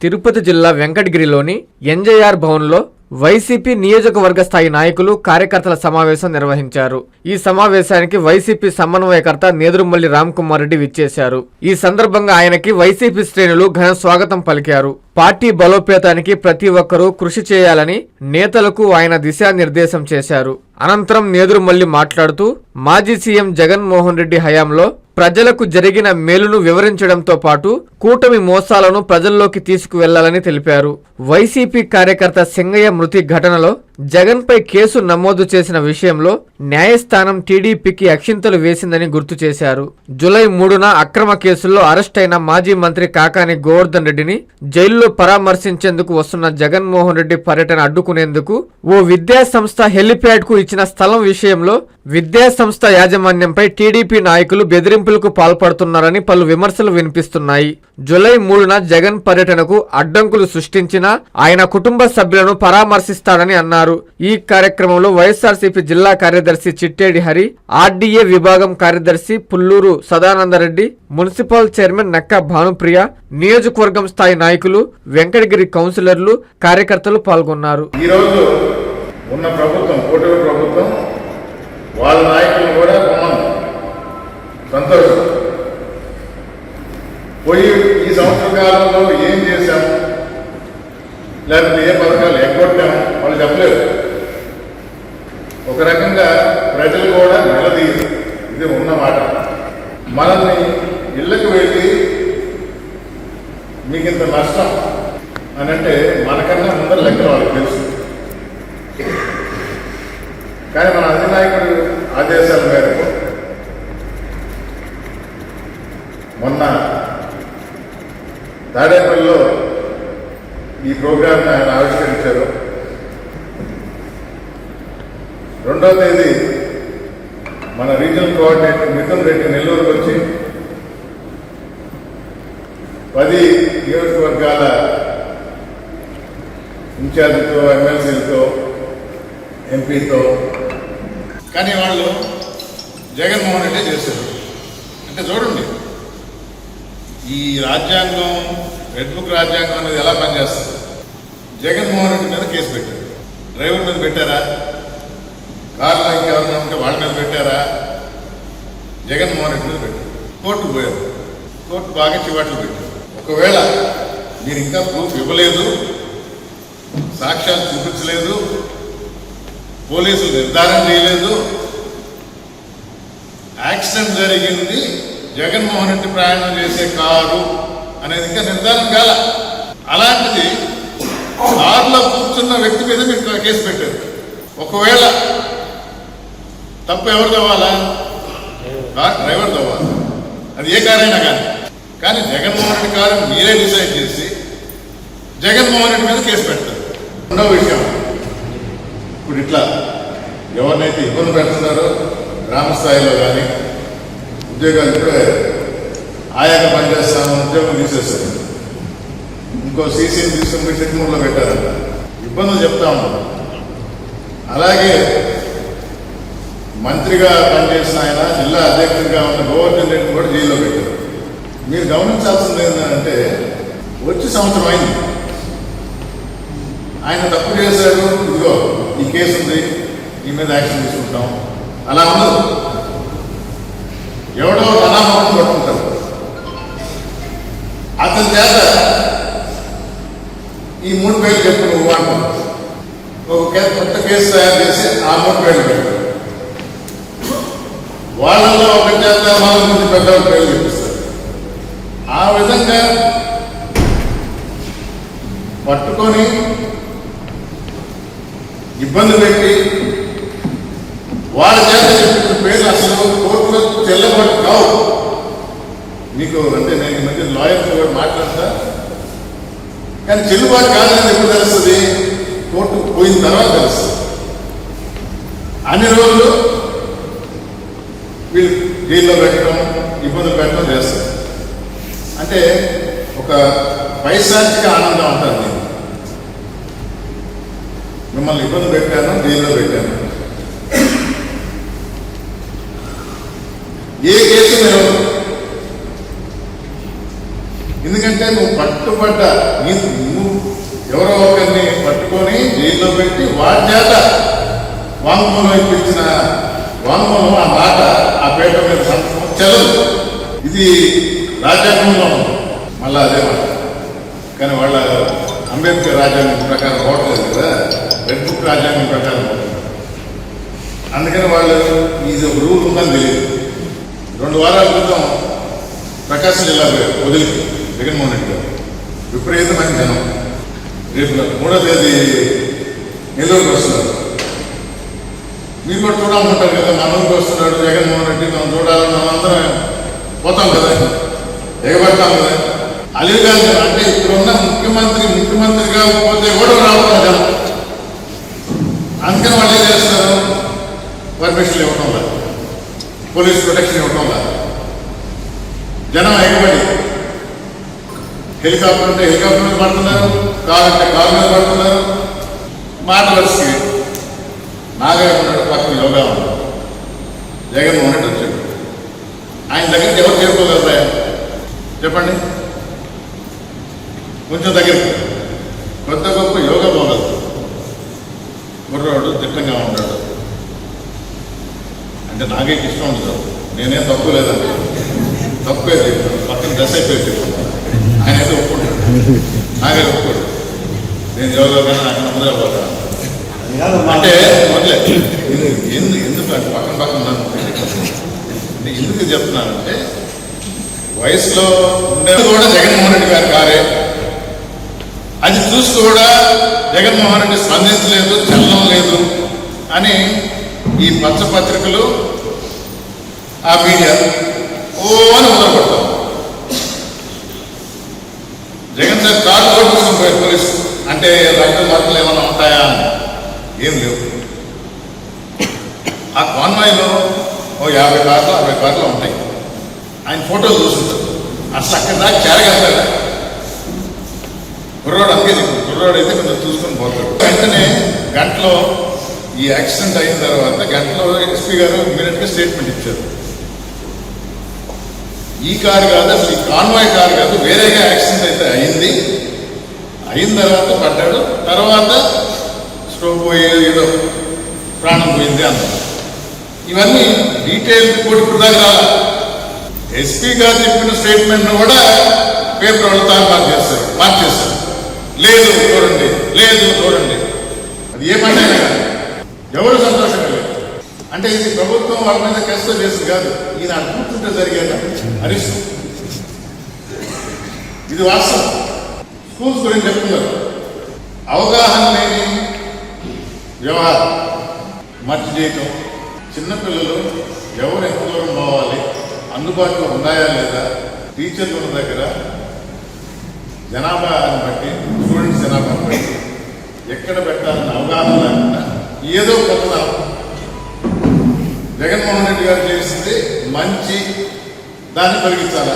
తిరుపతి జిల్లా వెంకటగిరిలోని ఎన్జేఆర్ భవన్లో వైసీపీ నియోజకవర్గ స్థాయి నాయకులు కార్యకర్తల సమావేశం నిర్వహించారు. ఈ సమావేశానికి వైసీపీ సమన్వయకర్త నేదురుమల్లి రామ్కుమార్ రెడ్డి విచ్చేశారు. ఈ సందర్భంగా ఆయనకి వైసీపీ శ్రేణులు ఘన స్వాగతం పలికారు. పార్టీ బలోపేతానికి ప్రతి ఒక్కరూ కృషి చేయాలని నేతలకు ఆయన దిశానిర్దేశం చేశారు. అనంతరం నేదురుమల్లి మాట్లాడుతూ మాజీ సీఎం జగన్మోహన్ రెడ్డి హయాంలో ప్రజలకు జరిగిన మేలును వివరించడంతో పాటు కూటమి మోసాలను ప్రజల్లోకి తీసుకువెళ్లాలని తెలిపారు. వైసీపీ కార్యకర్త సింగయ్య మృతి ఘటనలో జగన్పై కేసు నమోదు చేసిన విషయంలో న్యాయస్థానం టీడీపీకి అక్షింతలు వేసిందని గుర్తు చేశారు. జూలై 3న అక్రమ కేసుల్లో అరెస్టైన మాజీ మంత్రి కాకాని గోవర్ధన్ రెడ్డిని జైల్లో పరామర్శించేందుకు వస్తున్న జగన్మోహన్ రెడ్డి పర్యటన అడ్డుకునేందుకు ఓ విద్యాసంస్థ హెలిప్యాడ్ కు ఇచ్చిన స్థలం విషయంలో విద్యాసంస్థ యాజమాన్యంపై టీడీపీ నాయకులు బెదిరింపులకు పాల్పడుతున్నారని పలు విమర్శలు వినిపిస్తున్నాయి. జూలై 3న జగన్ పర్యటనకు అడ్డంకులు సృష్టించినా ఆయన కుటుంబ సభ్యులను పరామర్శిస్తాడని అన్నారు. ఈ కార్యక్రమంలో వైఎస్ఆర్సీపీ జిల్లా కార్యదర్శి చిట్టేడి హరి, ఆర్డీఏ విభాగం కార్యదర్శి పుల్లూరు సదానందరెడ్డి, మున్సిపల్ చైర్మన్ నక్క భానుప్రియ, నియోజకవర్గం స్థాయి నాయకులు, వెంకటగిరి కౌన్సిలర్లు, కార్యకర్తలు పాల్గొన్నారు. ఉన్న ప్రభుత్వం కూటమి ప్రభుత్వం వాళ్ళ నాయకులు కూడా సంతోషం పోయి ఈ సంవత్సర కాలంలో ఏం చేశాము, లేకపోతే ఏ పథకాలు ఎగ్గొట్టాము వాళ్ళు చెప్పలేదు. ఒక రకంగా ప్రజలు కూడా నిలదీయరు. ఇది ఉన్నమాట. మనల్ని ఇళ్ళకి వెళ్ళి మీకు ఇంత నష్టం అని అంటే మనకన్నా ముందర లెక్కలు వాళ్ళకి తెలుసు. కానీ మన అధినాయకుడు ఆదేశాల మేరకు మొన్న తాడేపల్లిలో ఈ ప్రోగ్రామ్ని ఆయన ఆవిష్కరించారు. 2వ తేదీ మన రీజనల్ కోఆర్డినేటర్ మిథున్ రెడ్డి నెల్లూరుకు వచ్చి 10 నియోజకవర్గాల ఇన్ఛార్జితో, ఎమ్మెల్సీలతో, ఎంపీతో, కానీ వాళ్ళు జగన్మోహన్ రెడ్డి చేశారు. అంటే చూడండి, ఈ రాజ్యాంగం, రెడ్ బుక్ రాజ్యాంగం అనేది ఎలా పనిచేస్తుంది. జగన్మోహన్ రెడ్డి మీద కేసు పెట్టారు. డ్రైవర్ మీద పెట్టారా? కార్లో ఇంకెవరైనా ఉంటే వాళ్ళ మీద పెట్టారా? జగన్మోహన్ రెడ్డి మీద పెట్టారు. కోర్టుకు పోయారు. కోర్టు బాగా చివాట్లు పెట్టారు. ఒకవేళ మీరు ఇంకా ప్రూఫ్ ఇవ్వలేదు, సాక్ష్యాలు చూపించలేదు, పోలీసులు నిర్ధారణ చేయలేదు, యాక్సిడెంట్ జరిగింది జగన్మోహన్ రెడ్డి ప్రయాణం చేసే కారు అనేది ఇంకా నిర్ధారణ కాల. అలాంటిది కారులో కూర్చున్న వ్యక్తి మీద మీరు కేసు పెట్టారు. ఒకవేళ తప్పు ఎవరు తవ్వాలా? Car driver తవ్వాలి. అది ఏ కారైనా కానీ జగన్మోహన్ రెడ్డి కారు మీరే డిసైడ్ చేసి జగన్మోహన్ రెడ్డి మీద కేసు పెడతారు. రెండవ విషయం, ఇప్పుడు ఇట్లా ఎవరినైతే ఇబ్బంది పెడుతున్నారో గ్రామ స్థాయిలో కానీ ఉద్యోగాలు ఇప్పుడే ఆయాగా పనిచేస్తాము, ఉద్యోగం తీసేస్తారు. ఇంకో సీసీని తీసుకుని చిత్తూరులో పెట్టారంట. ఇబ్బందులు చెప్తా ఉన్నారు. అలాగే మంత్రిగా పనిచేసిన ఆయన జిల్లా అధ్యక్షుడిగా ఉన్న గోవర్ధన్ రెడ్డిని కూడా జైల్లో పెట్టారు. మీరు గమనించాల్సింది ఏంటంటే, వచ్చి సంవత్సరం అయింది, ఆయన తప్పు చేశాడు, ఇదిగో ఈ కేసు ఉంది, ఈ మీద యాక్షన్ తీసుకుంటాం, అలా ఉండదు. ఎవడో అనామకం పట్టుకుంటారు. అతని చేత ఈ 3 పేర్లు చెప్పు నువ్వు అంటావు. ఒక కొత్త కేసు తయారు చేసి ఆ 3 పేర్లు పెట్టారు. వాళ్ళలో ఒక చేత 4 మంది పెద్ద పేర్లు చూపిస్తారు. ఆ విధంగా పట్టుకొని ఇబ్బంది పెట్టి వాళ్ళ చేత చెప్పిన పేర్లు అసలు కోర్టులో చెల్లబడి కావు. మీకు అంటే నేను ఈ మధ్య లాయర్తో కూడా మాట్లాడతా, కానీ చెల్లుబాటు కాదని ఎప్పుడు తెలుస్తుంది? కోర్టుకు పోయిన తర్వాత తెలుస్తుంది. అన్ని రోజులు వీళ్ళు జైల్లో పెట్టడం, ఇబ్బందులు పెట్టడం చేస్తారు. అంటే ఒక పైశాచిక ఆనందం అంటారు. నేను మిమ్మల్ని ఇబ్బంది పెట్టాను, జైల్లో పెట్టాను. ఏ కేసు ఎందుకంటే నువ్వు పట్టుబడ్డ నువ్వు ఎవరో ఒకరిని పట్టుకొని జైల్లో పెట్టి వాడి చేత వాంగ్మూలం ఇప్పించిన వాంగ్మూలం ఆ మాట ఆ పేట మీద సంతకం చెల్లదు. ఇది రాజ్యాంగంలో ఉంది. మళ్ళీ అదే మాట. కానీ వాళ్ళ అంబేద్కర్ రాజ్యాంగం ప్రకారం పోవట్లేదు కదా, రెడ్ బుక్ రాజ్యాంగం ప్రకారం. అందుకని వాళ్ళు ఇది ఒక రూల్ ఉందని తెలియదు. 2 వారాల క్రితం ప్రకాశం జిల్లా వదిలి జగన్మోహన్ రెడ్డి గారు విపరీతమైన జనం. రేపు 3వ తేదీ నెల్లూరుకి వస్తున్నారు. మీరు కూడా చూడాలనుకుంటారు కదా, మన ఊరికి వస్తున్నాడు జగన్మోహన్ రెడ్డి, మనం చూడాలని మనం అందరం పోతాం కదా, ఎగబడతాం కదా. అలీగాంధీ అంటే ఇక్కడున్న ముఖ్యమంత్రిగా పోతే కూడా రావడం జనం. అందుకని వాళ్ళు ఏం చేస్తారు, పర్మిషన్ ఇవ్వటం లేదు, పోలీస్ ప్రొటెక్షన్ ఇవ్వటం లేదు. జనం ఎగబడి హెలికాప్టర్ అంటే హెలికాప్టర్ మీద పడుతున్నారు, కారు అంటే కారు మీద పడుతున్నారు. మాట వరుసకి నాగయ్య ఉన్నాడు, పక్కన యోగా ఉన్నాడు, జగన్మోహన్ రెడ్డి వచ్చాడు. ఆయన దగ్గరికి ఎవరు చేరుకోగలరా చెప్పండి? కొంచెం దగ్గరికి కొత్త గొప్ప యోగా పోగలదు. కుర్రాడు దిట్టంగా ఉంటాడు అంటే నాగయ్యకి ఇష్టం ఉండదు. నేనేం తప్పు లేదండి, తప్పే పక్కన దశ అయిపోయి చెప్పుకుంటాను. ఆయన అయితే ఒప్పుకుంటాడు, నాగయ్య ఒప్పుకోడు. నేను యోగా కానీ నాకు ముందర పోతాను అంటే మొదలే ఎందుకు అంటే పక్కన ఉన్నాను. ఎందుకు చెప్తున్నానంటే వయసులో ఉండేది కూడా జగన్మోహన్ రెడ్డి గారి కారే. అది చూసి కూడా జగన్మోహన్ రెడ్డి స్పందించలేదు, చలనం లేదు అని ఈ పత్రికలు ఆ మీడియా అని మొదలుపెడతాం. జగన్ సార్ కార్డు కూడా తీసుకుని పోయారు పోలీసు. అంటే రక్త మార్పులు ఏమైనా ఉంటాయా అని ఏం లేవు. ఆ కాన్వాయ్లో 50 కార్లు 60 కార్లు ఉంటాయి. ఆయన ఫోటోలు చూస్తుంటారు. అసలు అక్కడ దాకా చేరగలుగుతాడా కుర్రోడు? అందుకే కుర్రోడు అయితే కొంచెం చూసుకొని పోతాడు. వెంటనే గంటలో ఈ యాక్సిడెంట్ అయిన తర్వాత గంటలో ఎస్పీ గారు ఇమీడియట్గా స్టేట్మెంట్ ఇచ్చారు. ఈ కారు కాదు, అసలు ఈ కాన్వాయ్ కారు కాదు, వేరేగా యాక్సిడెంట్ అయితే అయిన తర్వాత పడ్డాడు, తర్వాత స్ట్రోక్ పోయి ఏదో ప్రాణం పోయింది అన్నారు. ఇవన్నీ డీటెయిల్ రిపోర్ట్ ఇప్పుడు దాకా రాలా. ఎస్పీ గారు చెప్పిన స్టేట్మెంట్ కూడా పేపర్ వాళ్ళు మార్చేస్తారు. లేదు చూడండి అది ఏ పంట అయినా కాదు, ఎవరు సంతోషంగా లేదు. అంటే ఇది ప్రభుత్వం వాళ్ళ మీద కష్టం చేసింది కాదు, ఈయన కూర్చుంటే జరిగేదా అరిష్టం. ఇది వాస్తవం. స్కూల్స్ గురించి చెప్తున్నారు. అవగాహన లేని వ్యవహారం, మర్చి చేయటం, చిన్నపిల్లలు ఎవరు ఎంత దూరం పోవాలి, అందుబాటులో ఉన్నాయా లేదా, టీచర్లు ఉన్న దగ్గర జనాభాని బట్టి స్టూడెంట్స్ జనాభాని బట్టి ఎక్కడ పెట్టాలని అవగాహన లేకుండా ఏదో కొత్త. జగన్మోహన్ రెడ్డి గారు చేసింది మంచి, దాన్ని తొలగించాలా,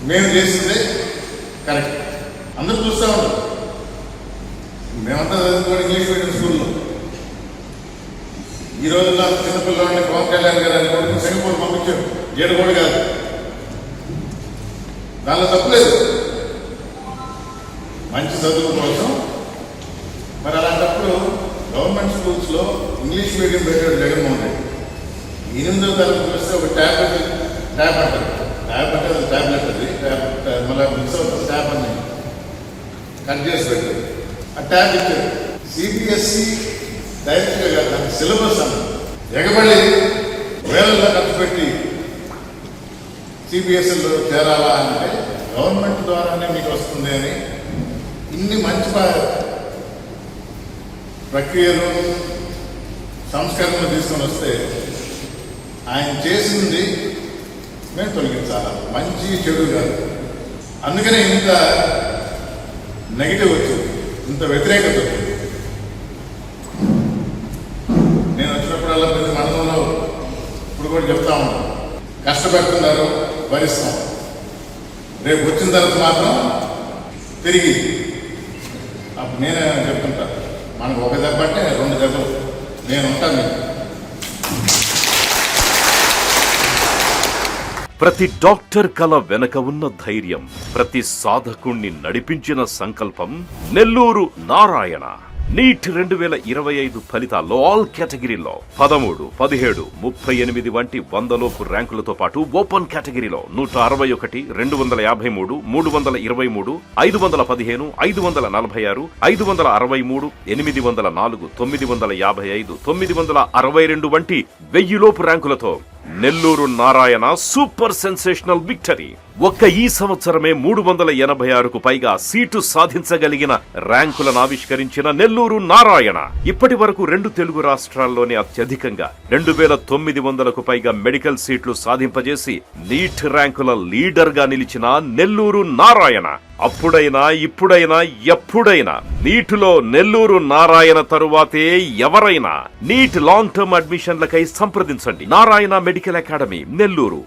మేము చేసిందే కరెక్ట్. అందరూ చూస్తూ ఉంటారు. మేమంతా చదువుకోవడం ఇంగ్లీష్ మీడియం స్కూల్లో. ఈ రోజుల్లో చిన్నపిల్లవాడిని పవన్ కళ్యాణ్ గారు అని కూడా సింగపూర్ పంపించారు, ఏడు కూడా కాదు. దానిలో తప్పులేదు, మంచి చదువు కోసం. మరి అలాంటప్పుడు గవర్నమెంట్ స్కూల్స్లో ఇంగ్లీష్ మీడియం పెట్టాడు జగన్మోహన్ రెడ్డి. 8వ తరగతి చూస్తే ఒక ట్యాబ్ అంటారు. ట్యాబ్ అంటే అది ట్యాబ్లెట్, అది ట్యాబ్ మళ్ళీ మిక్స్ అవుతుంది. ట్యాబ్ అని కట్ చేసి పెట్టారు. ఆ ట్యాబ్ ఇచ్చారు. సిబిఎస్ఈ డైరెక్ట్గా కాదు, దానికి సిలబస్ అన్న ఎగబడి వేలల్లో ఖర్చు పెట్టి సిబిఎస్ఈలో చేరాలా అంటే గవర్నమెంట్ ద్వారానే మీకు వస్తుంది అని ఇన్ని మంచి ప్రక్రియలు సంస్కరణలు తీసుకొని వస్తే ఆయన చేసింది మేము తొలగించాలి, మంచి చెడు కాదు. అందుకనే ఇంత నెగిటివ్ వచ్చింది, ఇంత వ్యతిరేకత వచ్చింది. నేను వచ్చినప్పుడల్లా ప్రతి మండలంలో ఇప్పుడు కూడా చెప్తా ఉన్నాను, కష్టపడుతున్నారు, భరిస్తాం. రేపు వచ్చిన తర్వాత మాత్రం తిరిగి అప్పుడు నేనే చెప్తుంటా, మనకు ఒక దెబ్బ అంటే 2 దెబ్బలు నేను ఉంటాను. ప్రతి డాక్టర్ కల వెనక ఉన్న ధైర్యం, ప్రతి సాధకుణ్ణి నడిపించిన సంకల్పం నెల్లూరు నారాయణ. నీట్ 2025 ఫలితాల్లో ఆల్ కేటగిరీలో 13, 17, 38 వంటి 100లోపు ర్యాంకులతో పాటు ఓపెన్ కేటగిరీలో 161, 253, 323, 515, 546, 563, 804, 955, 962 వంటి 1000లోపు ర్యాంకులతో Nellore Narayana super sensational victory. ఒక్క ఈ సంవత్సరమే 386కు పైగా సీటు సాధించగలిగిన ర్యాంకులను ఆవిష్కరించిన నెల్లూరు నారాయణ ఇప్పటి వరకు 2 తెలుగు రాష్ట్రాల్లోనే అత్యధికంగా 2900కు పైగా మెడికల్ సీట్లు సాధింపజేసి నీట్ ర్యాంకుల లీడర్ గా నిలిచిన నెల్లూరు నారాయణ అప్పుడైనా ఇప్పుడైనా ఎప్పుడైనా నీటిలో నెల్లూరు నారాయణ తరువాతే ఎవరైనా. నీట్ లాంగ్ టర్మ్ అడ్మిషన్లకై సంప్రదించండి. Narayana medical academy, Nellore.